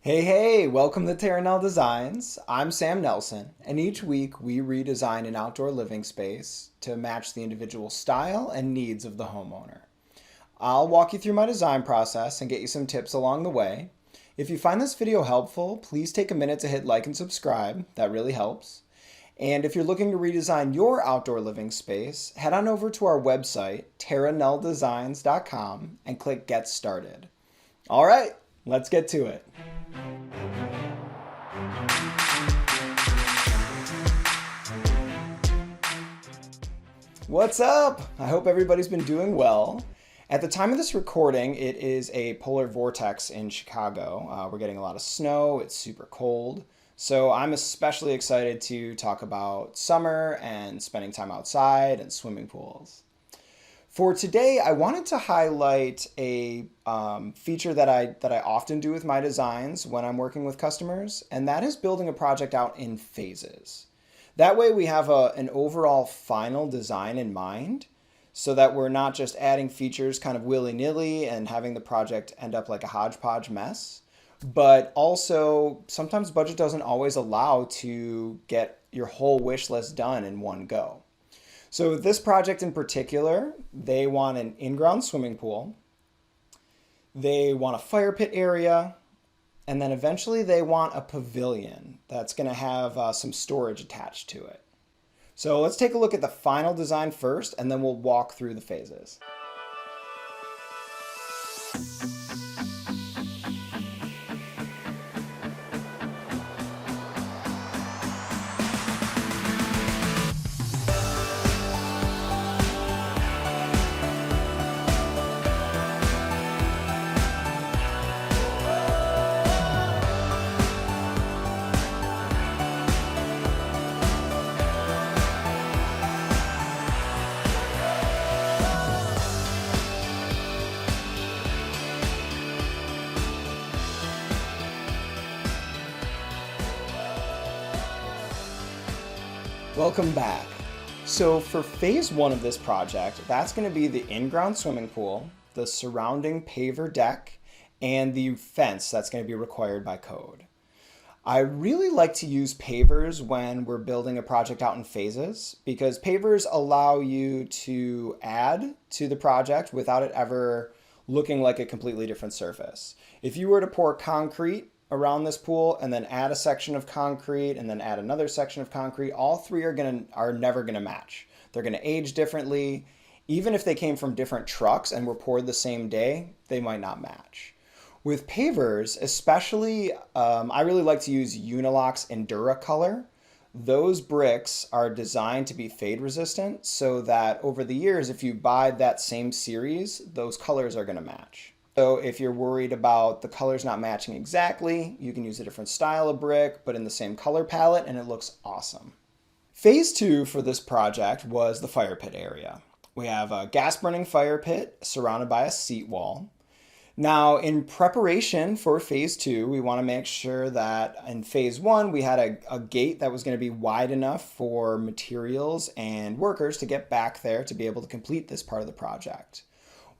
Hey, welcome to Terra Nel Designs. I'm Sam Nelson, and each week we redesign an outdoor living space to match the individual style and needs of the homeowner. I'll walk you through my design process and get you some tips along the way. If you find this video helpful, please take a minute to hit like and subscribe. That really helps. And if you're looking to redesign your outdoor living space, head on over to our website, terraneldesigns.com, and click Get Started. All right, let's get to it. What's up? I hope everybody's been doing well. At the time of this recording, it is a polar vortex in Chicago. We're getting a lot of snow, it's super cold. So I'm especially excited to talk about summer and spending time outside and swimming pools. For today, I wanted to highlight a feature that I often do with my designs when I'm working with customers, and that is building a project out in phases. That way we have an overall final design in mind so that we're not just adding features kind of willy-nilly and having the project end up like a hodgepodge mess. But also, sometimes budget doesn't always allow to get your whole wish list done in one go. So this project in particular, they want an in-ground swimming pool, they want a fire pit area, and then eventually they want a pavilion that's going to have some storage attached to it. So let's take a look at the final design first, and then we'll walk through the phases. Welcome back. So for phase one of this project, that's going to be the in-ground swimming pool, the surrounding paver deck, and the fence that's going to be required by code. I really like to use pavers when we're building a project out in phases because pavers allow you to add to the project without it ever looking like a completely different surface. If you were to pour concrete around this pool and then add a section of concrete and then add another section of concrete, all three are never going to match. They're going to age differently. Even if they came from different trucks and were poured the same day, they might not match. With pavers, especially, I really like to use Unilock's Endura Color. Those bricks are designed to be fade resistant so that over the years, if you buy that same series, those colors are going to match. So if you're worried about the colors not matching exactly, you can use a different style of brick, but in the same color palette, and it looks awesome. Phase two for this project was the fire pit area. We have a gas burning fire pit surrounded by a seat wall. Now, in preparation for phase two, we want to make sure that in phase one, we had a gate that was going to be wide enough for materials and workers to get back there to be able to complete this part of the project.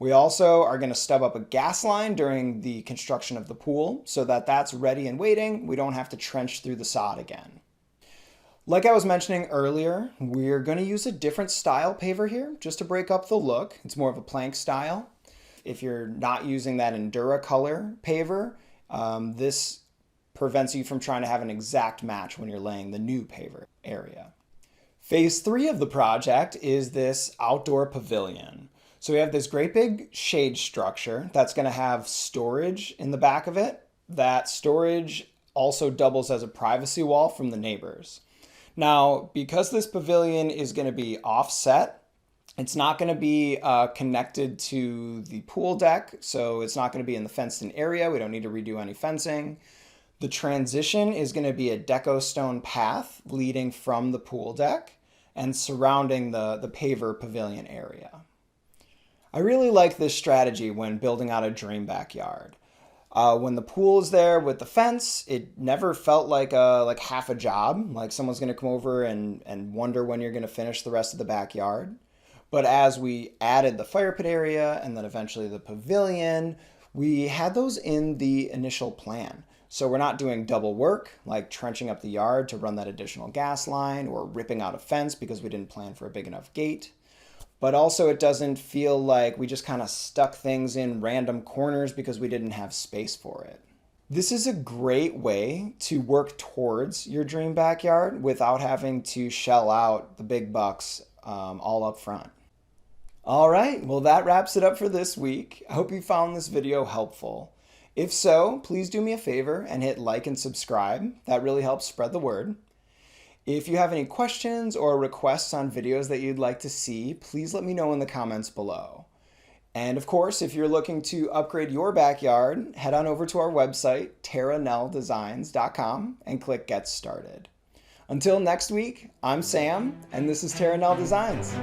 We also are going to stub up a gas line during the construction of the pool so that that's ready and waiting. We don't have to trench through the sod again. Like I was mentioning earlier, we're going to use a different style paver here just to break up the look. It's more of a plank style. If you're not using that Endura Color paver, this prevents you from trying to have an exact match when you're laying the new paver area. Phase three of the project is this outdoor pavilion. So we have this great big shade structure that's going to have storage in the back of it. That storage also doubles as a privacy wall from the neighbors. Now, because this pavilion is going to be offset, it's not going to be connected to the pool deck, so it's not going to be in the fenced-in area. We don't need to redo any fencing. The transition is going to be a deco stone path leading from the pool deck and surrounding the paver pavilion area. I really like this strategy when building out a dream backyard. When the pool is there with the fence, it never felt like half a job, like someone's going to come over and wonder when you're going to finish the rest of the backyard. But as we added the fire pit area and then eventually the pavilion, we had those in the initial plan. So we're not doing double work, like trenching up the yard to run that additional gas line or ripping out a fence because we didn't plan for a big enough gate. But also it doesn't feel like we just kind of stuck things in random corners because we didn't have space for it. This is a great way to work towards your dream backyard without having to shell out the big bucks all up front. All right, well that wraps it up for this week. I hope you found this video helpful. If so, please do me a favor and hit like and subscribe. That really helps spread the word. If you have any questions or requests on videos that you'd like to see, please let me know in the comments below. And of course, if you're looking to upgrade your backyard, head on over to our website, terraneldesigns.com, and click Get Started. Until next week, I'm Sam, and this is Terra Nel Designs.